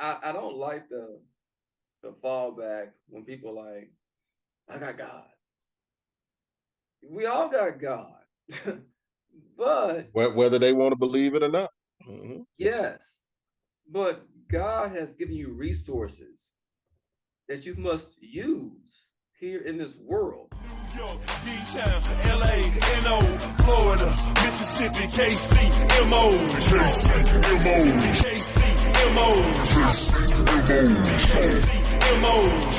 I don't like the fallback when people like, I got God. We all got God. But Whether they want to believe it or not. Mhm. yes, but God has given you resources that you must use here in this world. New York, D-Town, LA, NO, Florida, Mississippi, KC, MO. KC, MO.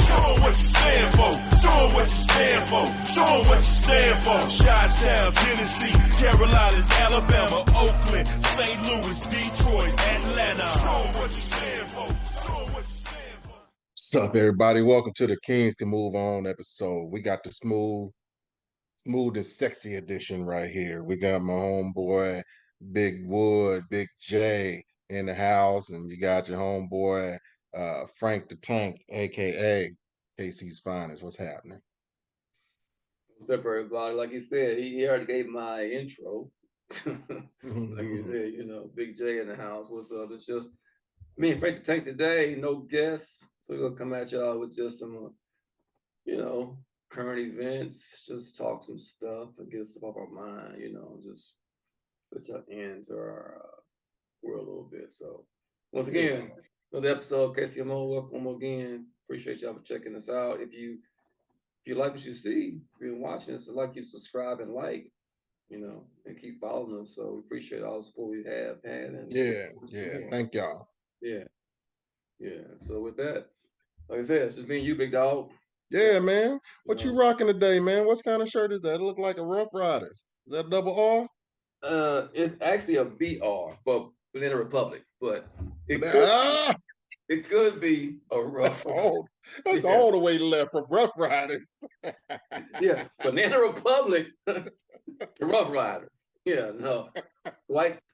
Show 'em what you stand for. Show 'em what you stand for. Show 'em what you stand for. Chi-Town, Tennessee, Carolinas, Alabama, Oakland, St. Louis, Detroit, Atlanta. Show 'em what you stand for. Show 'em what you stand for. What's up, everybody? Welcome to the Kings Can Move On episode. We got the smooth and sexy edition right here. We got my homeboy, Big Wood, Big J in the house, and you got your homeboy, Frank the Tank, aka KC's Finest. What's happening? What's up, everybody? Like he said, he already gave my intro. Like you said, Big J in the house. What's up? It's just me and Frank the Tank today, no guests. So we're gonna come at y'all with just some, current events, just talk some stuff and get stuff off our mind, just put y'all into our world a little bit. So once again, another episode, KCMO, welcome again. Appreciate y'all for checking us out. If you like what you see, if you're watching us, I'd like you to subscribe and like, and keep following us. So we appreciate all the support we have had. And yeah. Thank y'all. Yeah. So with that, like I said, it's just me and you, big dog. Yeah, man. What you rocking today, man? What kind of shirt is that? It look like a Rough Riders. Is that double R? It's actually a BR for Banana Republic, but it could be a Rough. That's all the way left from Rough Riders. Yeah, Banana Republic, the Rough Rider. Yeah, no,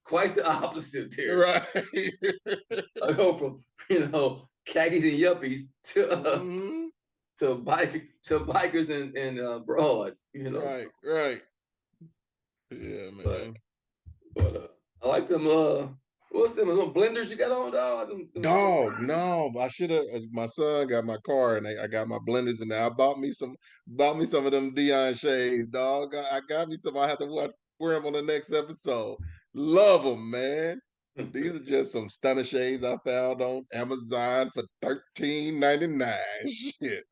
quite the opposite there. Right. I go from khakis and yuppies to bikers and broads. Right. Yeah, man. But I like them. What's them little blenders you got on, dog? Dog, no. I should have. My son got my car, and I got my blenders in there. I bought me some of them Dion shades, dog. I got me some. I have to wear them on the next episode. Love them, man. These are just some stunner shades I found on Amazon for $13.99. Shit.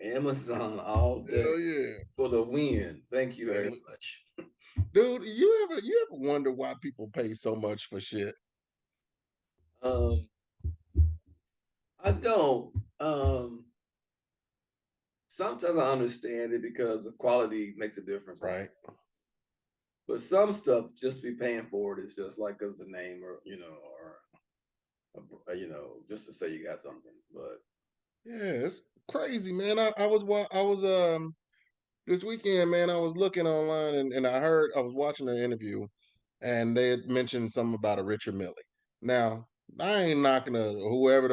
Amazon all day. Hell yeah. For the win. Thank you very much. Dude, you ever wonder why people pay so much for shit? I don't. Sometimes I understand it because the quality makes a difference. Right. But some stuff just to be paying for it is just like because the name or just to say you got something. But yeah, it's crazy, man. I was this weekend, man, I was looking online and I was watching an interview and they had mentioned something about a Richard Mille. Now, I ain't knocking whoever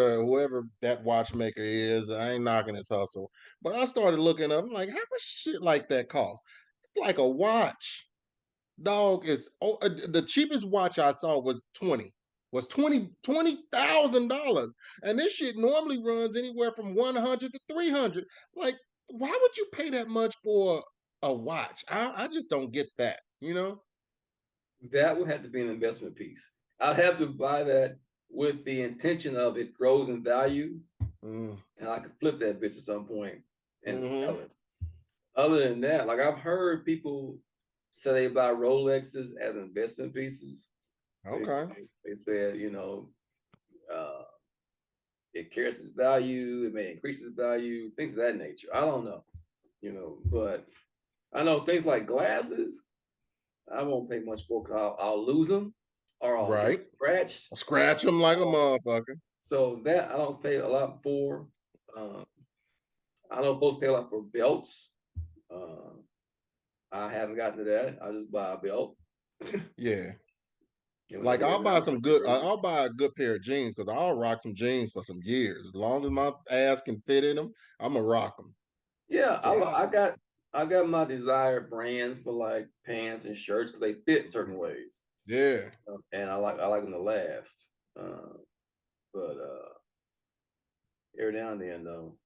that watchmaker is, I ain't knocking his hustle. But I started looking up, I'm like, how much shit like that cost? It's like a watch. Dog is the cheapest watch I saw was $20,000, and this shit normally runs anywhere from 100 to 300. Like, why would you pay that much for a watch? I just don't get that. that would have to be an investment piece. I'd have to buy that with the intention of it grows in value, and I could flip that bitch at some point and sell it. Other than that, like I've heard people say they buy Rolexes as investment pieces. Okay. They said, it carries its value, it may increase its value, things of that nature. I don't know, but I know things like glasses, I won't pay much for because I'll lose them or I'll get scratched. I'll scratch them like a motherfucker. So that I don't pay a lot for. I know folks pay a lot for belts. I haven't gotten to that. I just buy a belt. Yeah. Like I'll buy a good pair of jeans because I'll rock some jeans for some years. As long as my ass can fit in them, I'm gonna rock them. Yeah, so I got my desired brands for like pants and shirts because they fit certain ways. Yeah. And I like them to last. But every now and then though,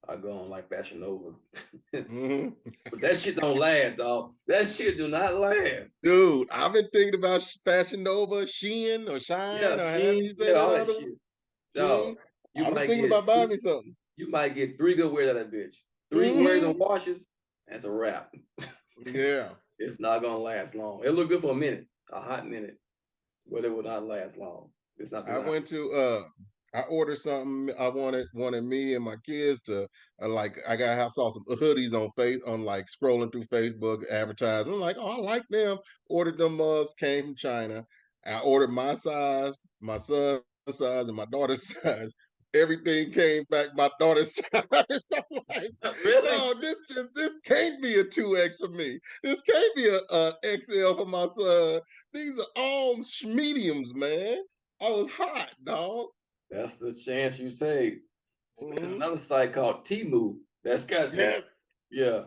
I go on like Fashion Nova. Mhm. But that shit don't last, dog. That shit do not last. Dude, I've been thinking about Fashion Nova, Shein, or Shine, Yeah, or however Sheen, you say yeah, that all that other shit. one. Dog, Shein. I've been thinking about buying me something. you might get 3 good wears out of that bitch. 3 wears and Mhm. washes, that's a wrap. Yeah. It's not gonna last long. It'll look good for a minute, a hot minute, but it will not last long. It's not I gonna went to I ordered something I wanted me and my kids to like I saw some hoodies on like scrolling through Facebook advertising. I'm like, oh, I like them. Ordered them came from China. I ordered my size, my son's size, and my daughter's size. Everything came back my daughter's size. I'm like, really? no, this can't be a 2X for me. This can't be a XL for my son. These are all mediums, man. I was hot, dog. That's the chance you take. There's Mhm. another site called Temu. That's got some, Yes. yeah.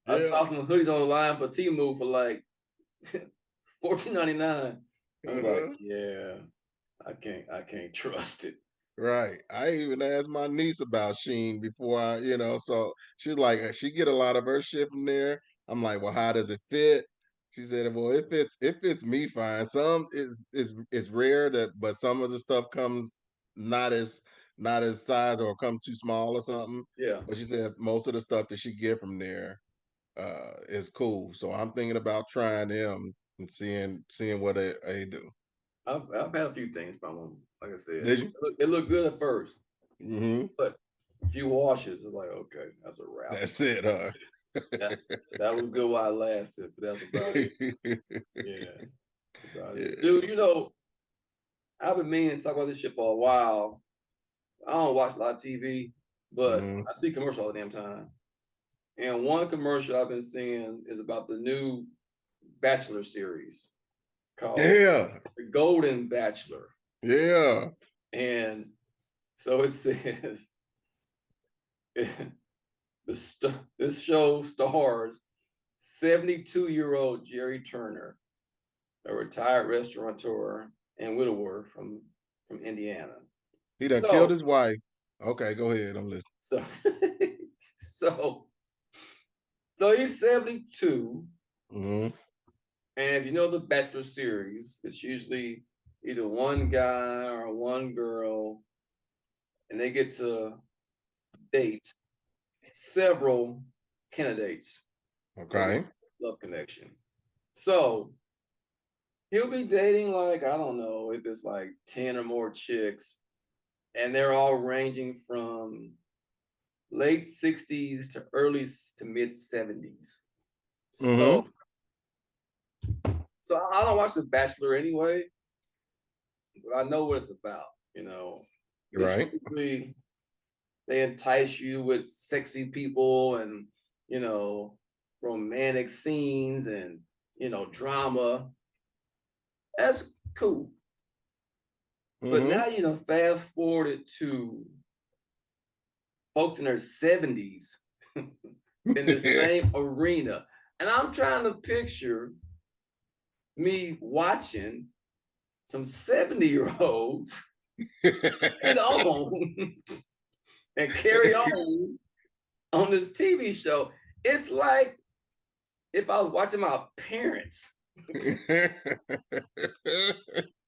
I Yeah. saw some hoodies online for Temu for like $14.99. I was like, Uh-huh. yeah, I can't trust it. Right. I even asked my niece about Sheen before so she's like, she get a lot of her shit from there. I'm like, well, how does it fit? She said, well, it fits me fine. Some is rare but some of the stuff comes not as not as size or come too small or something. Yeah. But she said most of the stuff that she get from there is cool. So I'm thinking about trying them and seeing what they do. I've had a few things from them. Like I said, Did you? it looked good at first, Hmm. but a few washes, it's like, okay, that's a wrap. That's it, huh? That that was good while it lasted, but that's about it. Yeah, that's about it. Yeah. Dude, I've been meaning to talk about this shit for a while. I don't watch a lot of TV, but Mhm. I see commercials all the damn time. And one commercial I've been seeing is about the new Bachelor series called Yeah. The Golden Bachelor. Yeah. And so it says this show stars 72-year-old Jerry Turner, a retired restaurateur and widower from Indiana. He done killed So his wife. Okay, go ahead. I'm listening. so so so he's 72. Mhm. And if you know the Bachelor series, it's usually either one guy or one girl, and they get to date several candidates for the Okay. love connection. So he'll be dating like, I don't know if it's like 10 or more chicks, and they're all ranging from late 60s to early to mid 70s. So Mhm. so I don't watch The Bachelor anyway, but I know what it's about, you know. It's Right. usually they entice you with sexy people and romantic scenes and drama. That's cool. But Mhm. now fast forwarded to folks in their 70s in the same arena. And I'm trying to picture me watching some 70-year-olds get on and carry on this TV show. It's like if I was watching my parents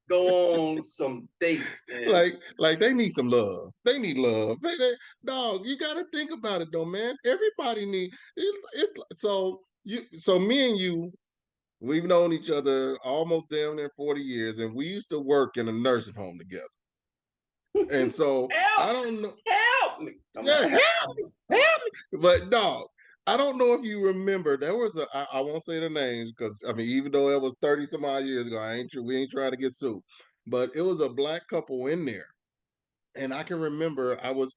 go on some dates and like they need some love. They need love. Dog, you got to think about it though, man. Everybody need so me and you, we've known each other almost damn near 40 years, and we used to work in a nursing home together. And so I help, don't know. help me. Yeah, help me. But dog, I don't know if you remember. There was I won't say the names because I mean, even though it was 30 some odd years ago, we ain't trying to get sued. But it was a black couple in there. And I can remember I was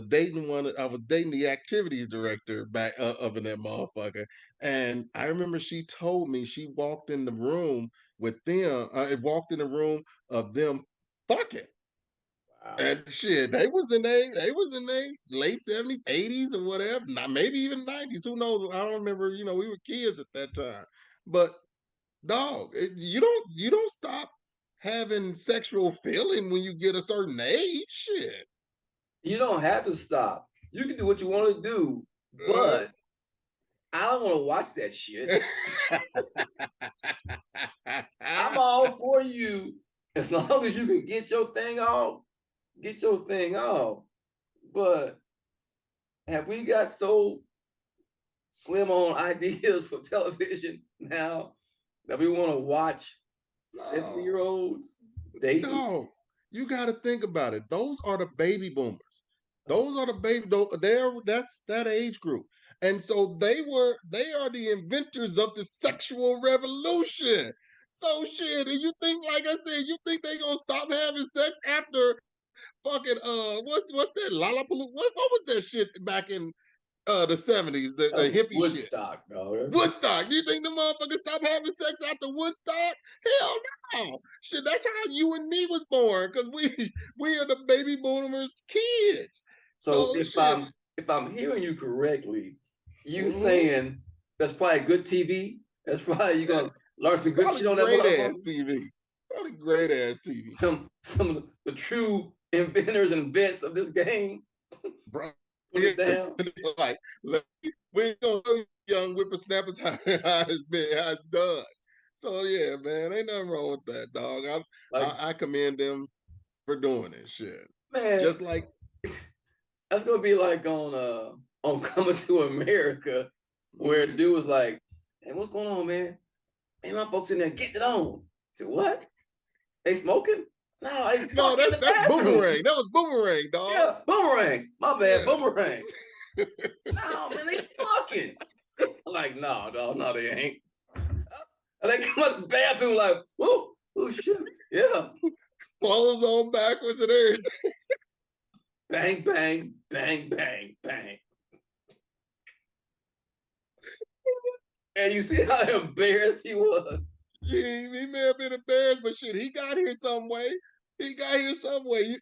dating the activities director back of in that motherfucker, and I remember she told me she walked in the room with them. It walked in the room of them fucking. Wow. And shit, they was in their late 70s, 80s, or whatever. Not maybe even 90s. Who knows? I don't remember. We were kids at that time. But dog, you don't stop. having sexual feeling when you get a certain age. Shit. You don't have to stop. You can do what you want to do, but I don't want to watch that shit. I'm all for you as long as you can get your thing off. Get your thing off. But have we got so slim on ideas for television now that we want to watch 70-year-olds dating? No, you got to think about it. Those are the baby boomers. Those are the baby. That's that age group, and so they are the inventors of the sexual revolution. So shit, and you think, like I said, you think they gonna stop having sex after fucking what's that Lollapalooza? What was that shit back in the 70s, the hippie Woodstock, shit? dog. Woodstock. You think the motherfuckers stop having sex after Woodstock? Hell no. Shit, that's how you and me was born, because we are the baby boomers kids. So if I'm hearing you correctly, you saying that's probably good TV. That's probably you're gonna learn some good shit on that great ass TV. Probably great ass TV. Some of the true inventors and vets of this game. Bro, Put it down. Like we don't know young whippersnappers how it's done. So yeah, man, ain't nothing wrong with that, dog. I commend them for doing this shit. Man, just like that's gonna be like on Coming to America, where the dude was like, "Hey, what's going on, man? Man, my folks in there getting it on." I said, "What? They smoking?" No, that's Boomerang. That was Boomerang, dog. Yeah, Boomerang. My bad, Boomerang. No, man, they fucking. I'm like, no, dog, no, they ain't. And they come out the bathroom like, whoa, oh shit, yeah. Clothes on backwards and everything. Bang, bang, bang, bang, bang. And you see how embarrassed he was. He may have been embarrassed, but shit, he got here some way.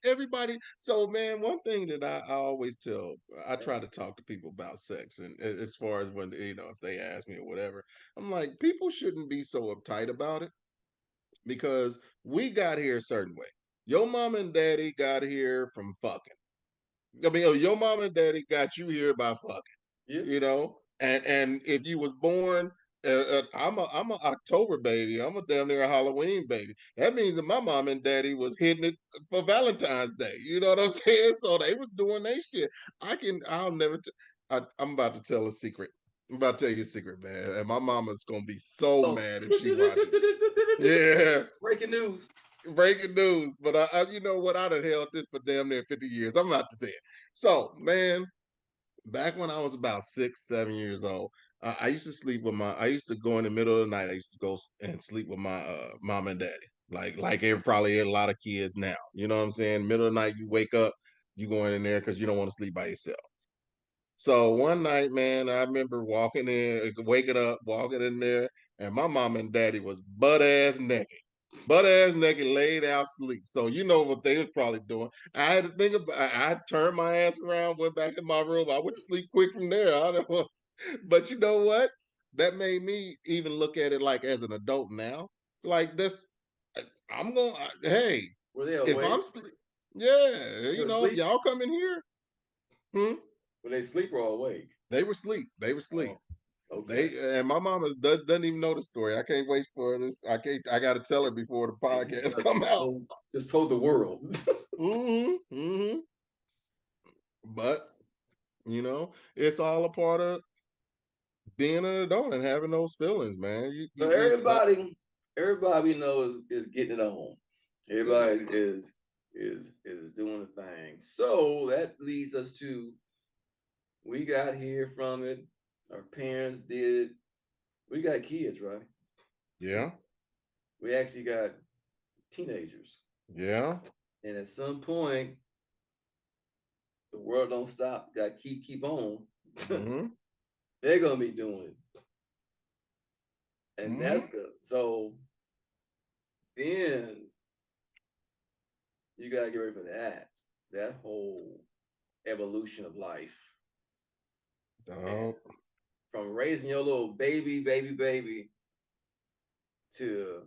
Everybody. So, man, one thing that I always tell, I try to talk to people about sex, and as far as when, if they ask me or whatever, I'm like, people shouldn't be so uptight about it, because we got here a certain way. Your mom and daddy got here from fucking. I mean, your mom and daddy got you here by fucking. Yeah. And if you was born, I'm a October baby. I'm a damn near a Halloween baby. That means that my mom and daddy was hitting it for Valentine's Day. You know what I'm saying? So they was doing their shit. I'm about to tell a secret. I'm about to tell you a secret, man. And my mama's gonna be so mad if she watches. Yeah. Breaking news. But I you know what? I done held this for damn near 50 years. I'm about to say it. So, man, back when I was about 6, 7 years old, I used to sleep with I used to go in the middle of the night. I used to go and sleep with my mom and daddy. Like probably a lot of kids now. You know what I'm saying? Middle of the night, you wake up, you going in there because you don't want to sleep by yourself. So one night, man, I remember waking in there, and my mom and daddy was butt ass naked, laid out sleep. So you know what they was probably doing. I had to think about. I turned my ass around, went back in my room. I went to sleep quick from there. But you know what? That made me even look at it like as an adult now. Like this, I'm going. Hey, were they awake? If I'm sleep, yeah, if y'all come in here. Were they sleep or awake? They were asleep. Oh, okay. And my mama doesn't even know the story. I can't wait for this. I got to tell her before the podcast come out. Just told the world. But it's all a part of being an adult and having those feelings, man. So everybody we know is getting it on. Everybody is doing the thing. So that leads us to, we got here from it. Our parents did. We got kids, right? Yeah. We actually got teenagers. Yeah. And at some point, the world don't stop. Got to keep on. Mm-hmm. They're gonna be doing it, and that's good. So then you gotta get ready for that whole evolution of life. From raising your little baby to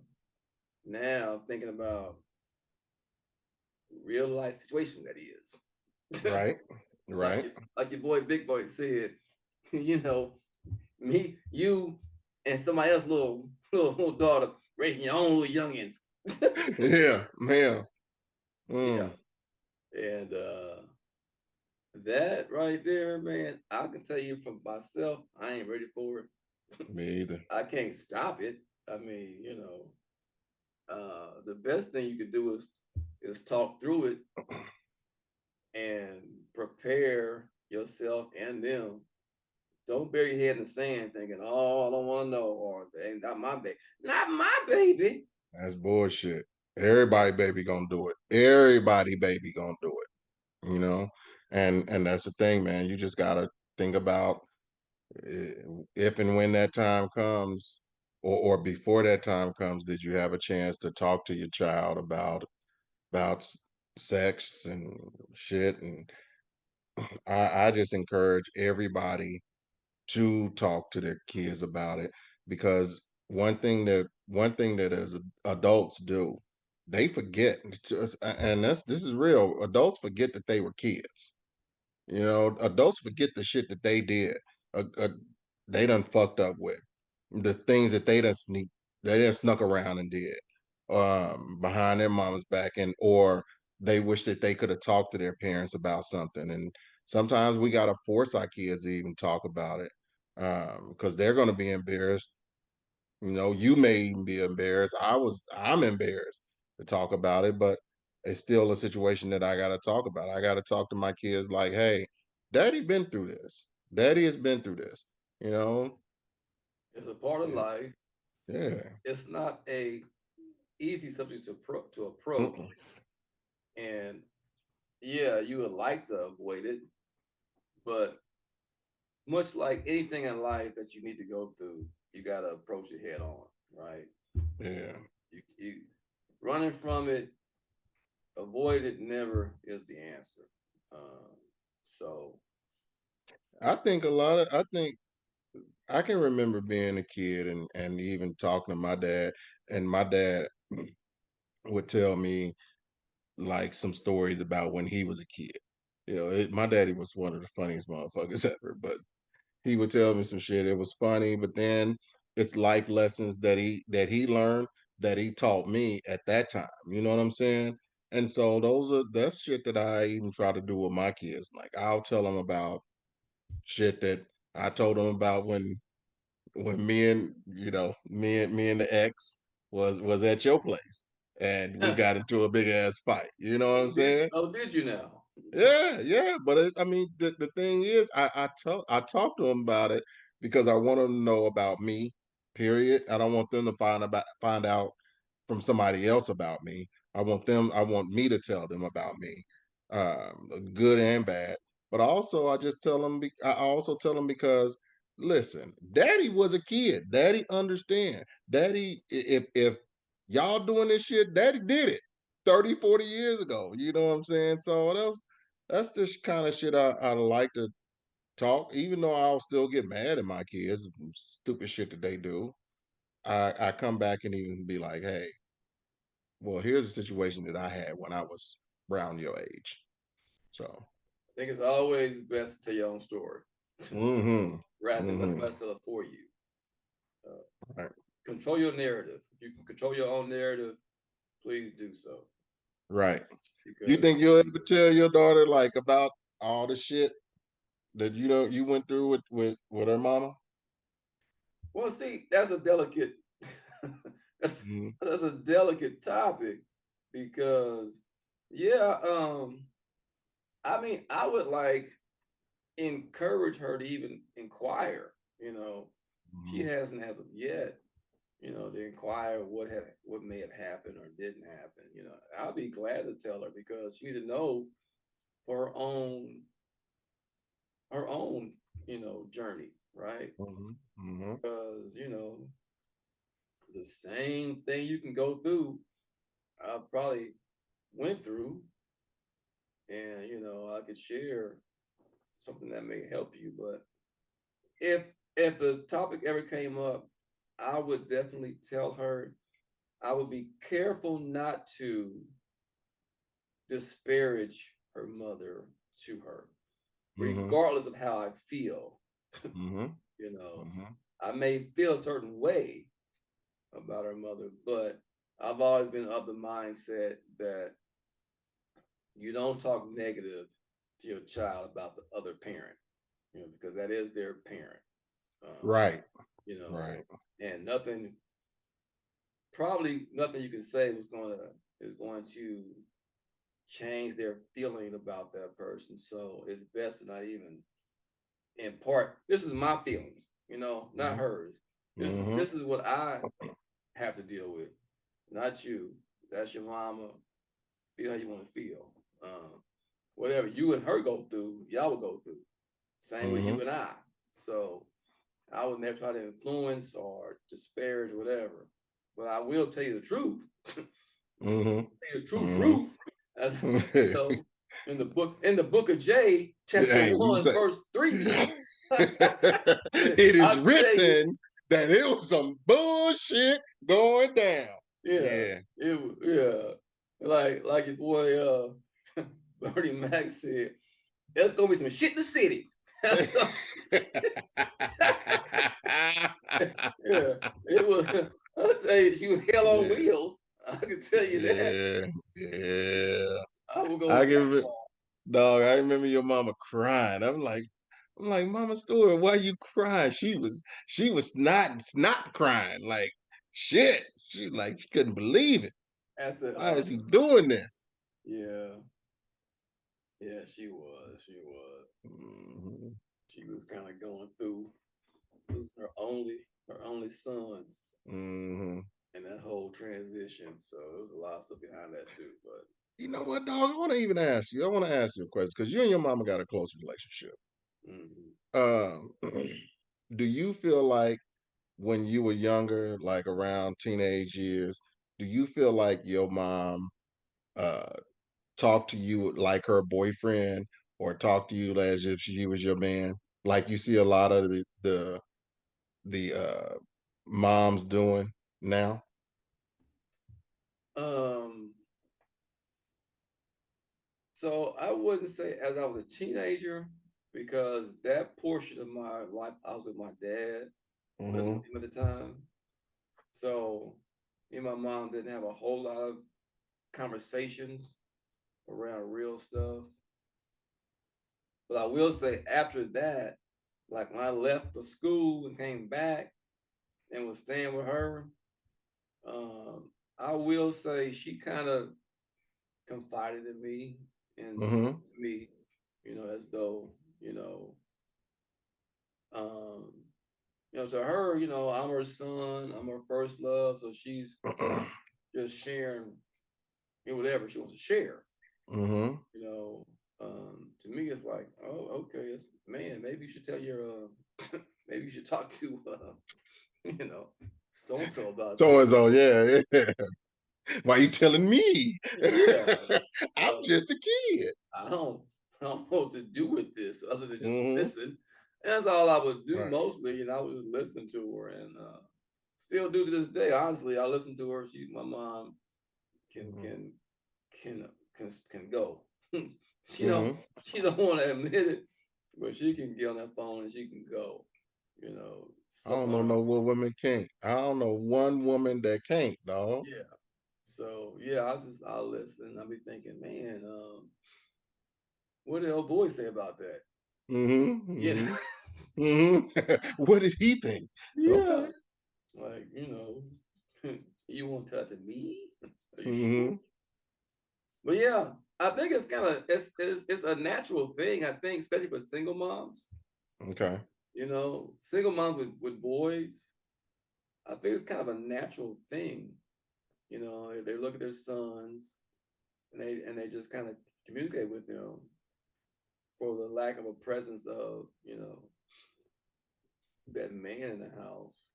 now thinking about real life situation that he is. Right. Right. Like your boy Big Boy said, you know, me, you, and somebody else little daughter raising your own little youngins. Yeah, man. Yeah. And that right there, man, I can tell you from myself, I ain't ready for it. Me either. I can't stop it. I mean, the best thing you could do is talk through it and prepare yourself and them. Don't bury your head in the sand thinking, oh, I don't want to know, or they ain't not my baby. Not my baby. That's bullshit. Everybody baby gonna do it. Everybody baby gonna do it. And that's the thing, man. You just gotta think about if and when that time comes, or before that time comes, did you have a chance to talk to your child about sex and shit? And I just encourage everybody to talk to their kids about it, because one thing that as adults do, they forget. And this is real. Adults forget that they were kids. Adults forget the shit that they did. They done fucked up with the things that they done snuck around and did behind their mama's back, and or they wish that they could have talked to their parents about something. And sometimes we gotta force our kids to even talk about it, because they're gonna be embarrassed. You may even be embarrassed. I'm embarrassed to talk about it, but it's still a situation that I gotta talk about. I gotta talk to my kids like, hey, daddy been through this. Daddy has been through this, you know? It's a part of Yeah. life. Yeah. It's not a easy subject to approach. Mm-mm. And yeah, you would like to avoid it, but much like anything in life that you need to go through, you got to approach it head on, right? Yeah. You running from it, avoid it never is the answer. So I think I can remember being a kid and even talking to my dad, and my dad would tell me like some stories about when he was a kid. My daddy was one of the funniest motherfuckers ever, but he would tell me some shit. It was funny, but then it's life lessons that he learned, that he taught me at that time. You know what I'm saying? And so that's shit that I even try to do with my kids. Like, I'll tell them about shit that I told them about when me and the ex was at your place, and we got into a big ass fight. You know what I'm saying? did you now? Yeah, yeah. But I mean, the thing is, I talk to them about it because I want them to know about me. Period. I don't want them to find out from somebody else about me. I want me to tell them about me, good and bad. But also, I also tell them because, listen, Daddy was a kid. Daddy understand. Daddy, if y'all doing this shit, Daddy did it 30, 40 years ago. You know what I'm saying? So that's the kind of shit I like to talk, even though I'll still get mad at my kids, stupid shit that they do. I come back and even be like, hey, well, here's a situation that I had when I was around your age. So, I think it's always best to tell your own story rather than let somebody tell it for you. Right. Control your narrative. If you can control your own narrative, please do so. Right. You Because think you'll ever tell your daughter like about all the shit that you went through with her mama? well, see, that's a delicate that's Mhm. that's a delicate topic because yeah, I mean, I would like encourage her to even inquire. She Mhm. hasn't as of yet. To inquire what may have happened or didn't happen. I'll be glad to tell her because she need to know for her own journey, right? Mhm. Mhm. Because the same thing you can go through, I probably went through, and I could share something that may help you. But if if the topic ever came up, I would definitely tell her I would be careful not to disparage her mother to her, Mm-hmm. regardless of how I feel. Mm-hmm. You know, Mm-hmm. I may feel a certain way about her mother, but I've always been of the mindset that you don't talk negative to your child about the other parent, because that is their parent. Um, Right. you know, Right. and probably nothing you can say is going to change their feeling about that person. So it's best to not even impart. This is my feelings, not Mm-hmm. hers. This is Mm-hmm. this is what I have to deal with, not you. That's your mama. Feel how you want to feel. Whatever you and her go through, y'all will go through. Same with Mm-hmm. you and I. So I would never try to influence or disparage whatever. But I will tell you the truth. Mm-hmm. Tell you the truth, Mm-hmm. Ruth. As you know, in the book of J, chapter Hey, you 1, say verse 3. it is I'll tell you, written that it was some bullshit going down. yeah, Yeah. yeah. Like your boy Bernie Mac said, there's gonna be some shit in the city. Yeah, it was. I'll tell you, she was hell on Yeah. wheels. I can tell you that. Yeah. Yeah. I will go I that give it, far. dog. I remember your mama crying. I'm like, Mama Stewart, why you crying? She was not crying. Like, shit. She couldn't believe it. At the Why is he doing this? yeah, yeah, she was. Mhm. She was kind of going through losing her only son Mhm. and that whole transition. So there was a lot of stuff behind that too. But You know what, dog? I want to even ask you. I want to ask you a question because you and your mama got a close relationship. mhm. Um, do you feel like when you were younger, like around teenage years, do you feel like your mom uh talked to you like her boyfriend or talked to you as if she was your man? Like you see a lot of the moms doing now? um, so I wouldn't say as I was a teenager because that portion of my life I was with my dad, living Mm-hmm. with him at the time. So me and my mom didn't have a whole lot of conversations around real stuff. But I will say after that, like when I left for school and came back and was staying with her, um, I will say she kind of confided in me and Mm-hmm. talked to me, as though, um, to her, I'm her son, I'm her first love, so she's just sharing whatever she wants to share. Mm-hmm. You know, to me, it's like, oh, okay, it's man. Maybe you should tell your, maybe you should talk to, you know, so and so about So this. and so, yeah, yeah. Why you telling me? Yeah, I'm uh, just a kid. I don't, I don't know what to do with this other than just Mm-hmm. listen. And that's all I would do Right. mostly. I would just listen to her, and still do to this day. Honestly, I listen to her. My mom can Mm-hmm. can can can go. she don't Mm-hmm. she don't want to admit it, but she can get on that phone and she can go. I Stuff don't on know her. no what women can't. I don't know one woman that can't, dog. Yeah. So yeah, I'll listen. I'll be thinking, man, what did old boy say about that? Mm-hmm. Yeah, Mm-hmm. Mm-hmm. What did he think? yeah. Okay. Like you won't tell it to me? Are you sure? Mm-hmm. But yeah, I think it's kind of it's a natural thing. I think, especially for single moms. Okay. Single moms with boys, I think it's kind of a natural thing. They look at their sons and they just kind of communicate with them for the lack of a presence of, that man in the house.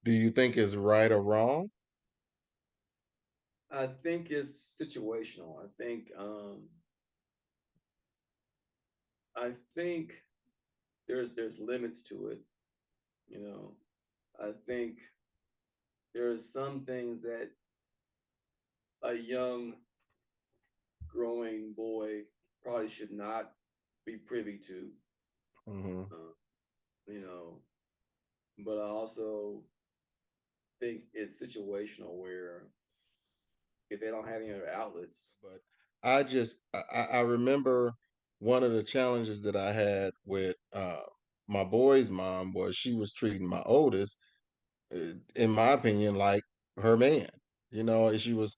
Do you think it's right or wrong? I think it's situational. I think there's limits to it. You know, I think there are some things that a young growing boy probably should not be privy to. Hmm. You know, but I also think it's situational where if they don't have any other outlets, But I remember one of the challenges that I had with my boy's mom was she was treating my oldest, in my opinion, like her man. You know, and she was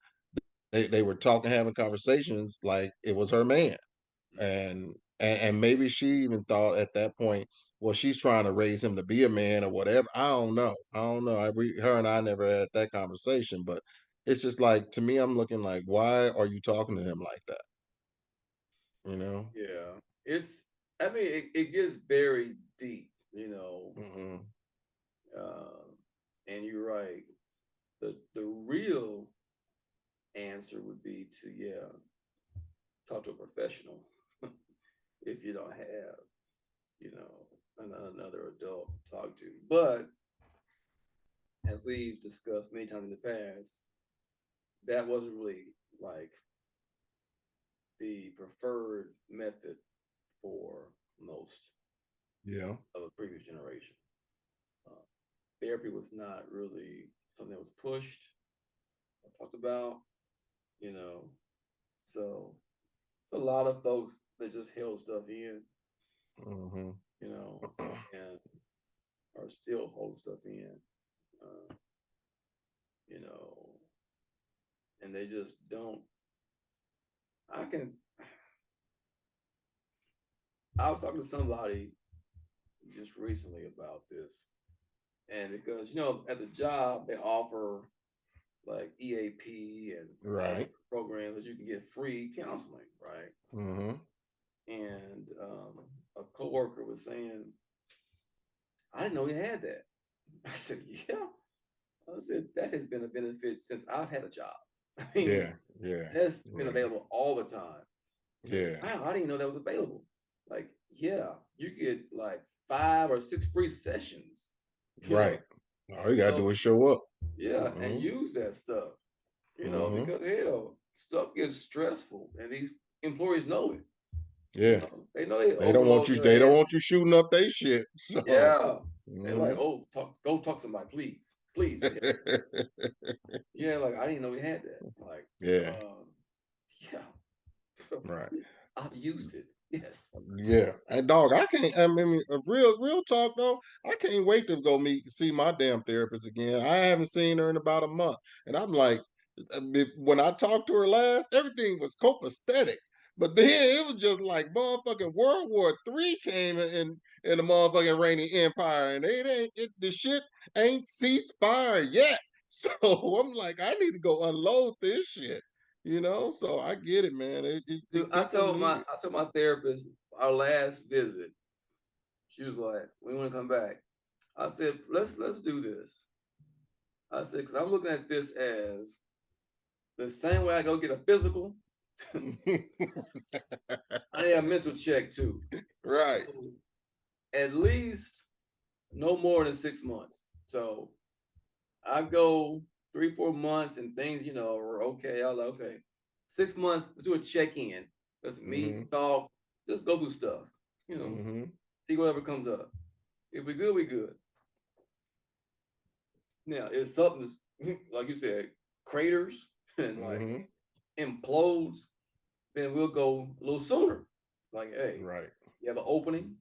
they were talking, having conversations like it was her man. And maybe she even thought at that point, well, she's trying to raise him to be a man or whatever. I don't know. I don't know. Her and I never had that conversation, but it's just like, to me, I'm looking like, why are you talking to him like that? You know? yeah, it's. I mean, it gets very deep, you know. Hmm. Uh, and you're right. The real answer would be to talk to a professional if you don't have you know another adult to talk to. But as we've discussed many times in the past, that wasn't really like the preferred method for most Yeah. of a previous generation. Uh, Therapy was not really something that was pushed or talked about, you know. So a lot of folks that just held stuff in, Hmm. you know, and are still holding stuff in, uh, you know, and they just don't. I can. I was talking to somebody just recently about this, and because at the job they offer like EAP and all Right. the programs that you can get free counseling, right? Hmm. And a coworker was saying, "I didn't know we had that." I said, "Yeah." I said that has been a benefit since I've had a job. I mean, Yeah. Yeah. that's been Yeah. available all the time. I said, Yeah. wow, I didn't know that was available. Like, yeah, you get like 5 or 6 free sessions, you know. Right. All you gotta do So is show up. yeah, and Hmm. use that stuff, Hmm. because hell, stuff gets stressful and these employees know it. Yeah. They know they They don't want overload you. their They don't ass. want you shooting up their shit. So. Yeah. They're like, Hmm. oh, go talk to somebody, please. Please. Yeah, like I didn't know we had that. Like, Yeah. um, yeah. Right. I've used it. Yes. Yeah, and dog, I can't. I mean, real talk though. I can't wait to go see my damn therapist again. I haven't seen her in about a month, and I'm like, when I talked to her last, everything was copacetic, but then it was just like motherfucking World War III came in the motherfucking reigning empire, and the shit ain't ceased fire yet. So I'm like, I need to go unload this shit. So I get it, man. Dude, People need it. I told my therapist our last visit. She was like, "We want to come back." I said, "Let's do this." I said, "Because I'm looking at this as the same way I go get a physical. I need a mental check too. Right. So, at least no more than 6 months. So I go 3 4 months and things are okay. I was like, okay, 6 months. Let's do a check in. Let's meet, Mhm. talk, just go through stuff. You know, Mhm. see whatever comes up. If we good, we good. Now, if something's like you said, craters and like Mhm. implodes, then we'll go a little sooner. Like, hey, Right. you have an opening.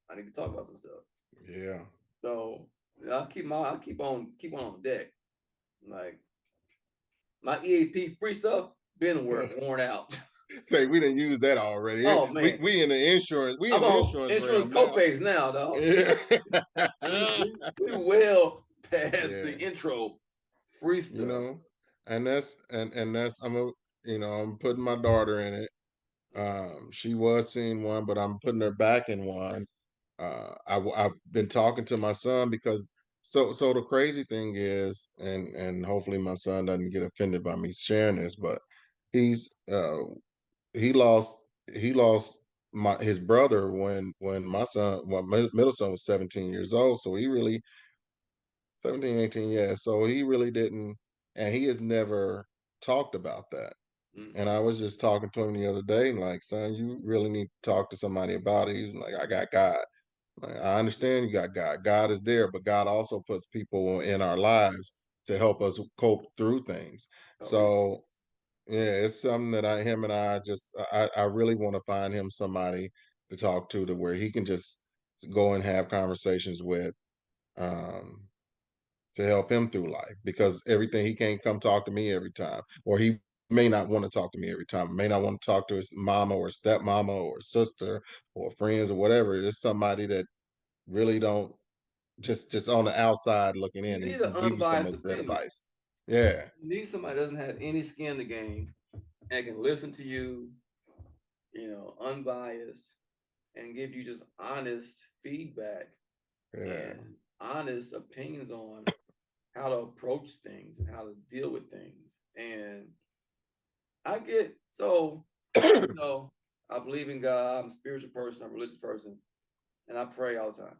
I need to talk about some stuff. Yeah. So I keep on deck. Like my EAP free stuff been worn out. Say we didn't use that already. Oh We man, we in the insurance. We in I'm the on insurance insurance realm now. copays now, dog. Yeah. We well past the Yeah. intro free You stuff. know, and that's I'm putting my daughter in it. She was seeing one, but I'm putting her back in one. I've been talking to my son because so the crazy thing is, and hopefully my son doesn't get offended by me sharing this, but he's he lost he lost his brother when my middle son was 17 years old. So he really 17, 18, yeah. So he really didn't, and he has never. talked about that. Mm. And I was just talking to him the other day, like, son, you really need to talk to somebody about it. He's like, I got God. Like, I understand you got God. God is there, but God also puts people in our lives to help us cope through things. So yeah, it's something that him and I really want to find him somebody to talk to where he can just go and have conversations with, to help him through life, because everything, he can't come talk to me every time, or he may not want to talk to me every time, may not want to talk to his mama or stepmama or sister or friends or whatever. It's somebody that really don't just on the outside looking You in need and an give you some unbiased of that opinion. advice. Yeah. You need somebody that doesn't have any skin in the game and can listen to you, unbiased, and give you just honest feedback Yeah. and honest opinions on how to approach things and how to deal with things. And I believe in God. I'm a spiritual person, I'm a religious person, and I pray all the time.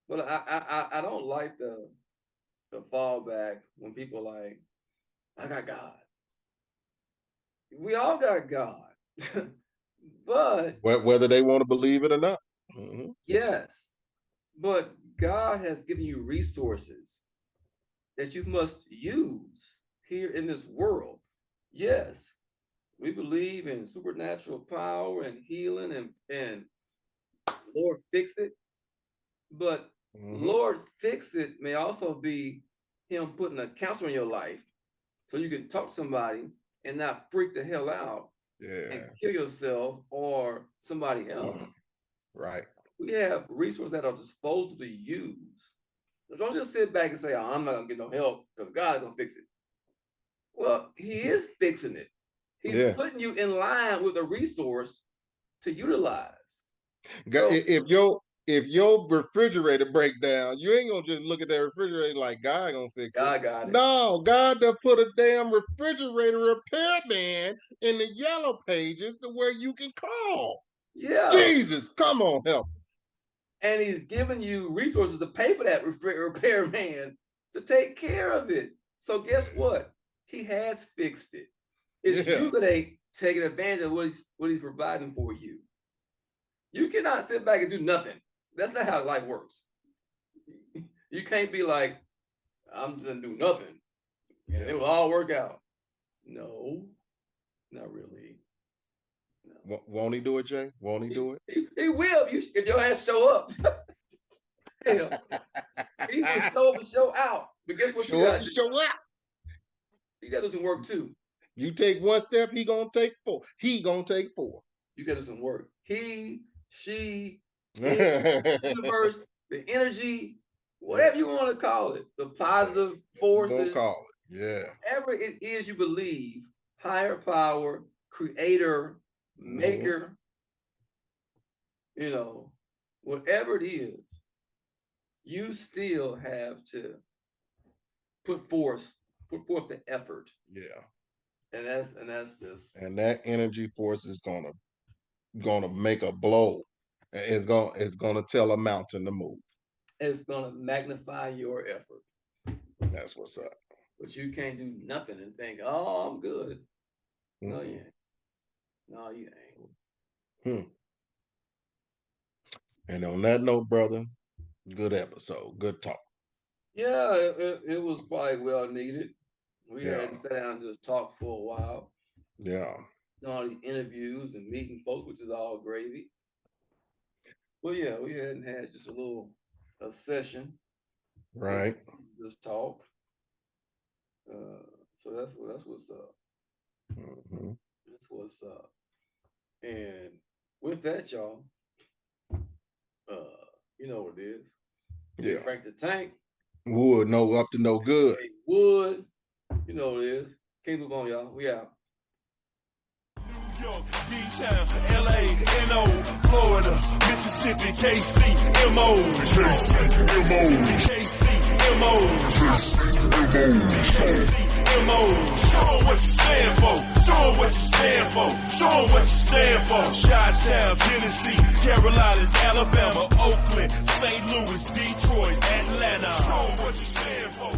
But I don't like the fallback when people are like, I got God. We all got God. But Whether they want to believe it or not. Mm-hmm. yes, but God has given you resources that you must use here in this world. Yes, we believe in supernatural power and healing and Lord fix it. But Lord fix it may also be him putting a counselor in your life so you can talk to somebody and not freak the hell out and kill yourself or somebody else. Right. We have resources at our disposal to use. Don't just sit back and say, oh, I'm not gonna get no help because God's gonna fix it. Well, he is fixing it. He's putting you in line with a resource to utilize. So, if your refrigerator break down, you ain't gonna just look at that refrigerator like God gonna fix it. God got it. No, God done put a damn refrigerator repairman in the yellow pages to where you can call. Yeah. Jesus, come on, help us. And he's giving you resources to pay for that repairman to take care of it. So guess what? He has fixed it. It's you that ain't taking advantage of what he's providing for you. You cannot sit back and do nothing. That's not how life works. You can't be like, I'm just gonna do nothing and it will all work out. No, not really. No. Won't he do it, Jay? Won't he do it? He will if your ass show up. Hell, he can show up and show out. But guess what? Show up and show out. You gotta do some work too. You take one step, he gonna take four. He gonna take four. You gotta do some work. He, she, the universe, the energy, whatever you want to call it, the positive forces. Don't call it. Yeah. Whatever it is you believe, higher power, creator, maker, whatever it is, you still have to put forth the effort. Yeah. And that's just, and that energy force is gonna make a blow. It's gonna tell a mountain to move. It's gonna magnify your effort. That's what's up. But you can't do nothing and think, oh, I'm good. No, you ain't. No, you ain't. And on that note, brother, good episode, good talk. Yeah, it was probably well needed. We hadn't sat down and just talked for a while. Yeah. Doing all these interviews and meeting folks, which is all gravy. Well, yeah, we hadn't had just a session. Right. Just talk. So that's what's up. That's what's up. And with that, y'all, you know what it is. Yeah. Frank the Tank. Wood, no up to no good. Wood. You know what it is. Can't move on, y'all. We out. New York, D-Town, LA, NO, Florida, Mississippi, KC, MO. KC, MO. Show 'em what you stand for. Show 'em what you stand for. Show 'em what you stand for. Chi-Town, Tennessee, Carolinas, Alabama, Oakland, St. Louis, Detroit, Atlanta. Show 'em what you stand for.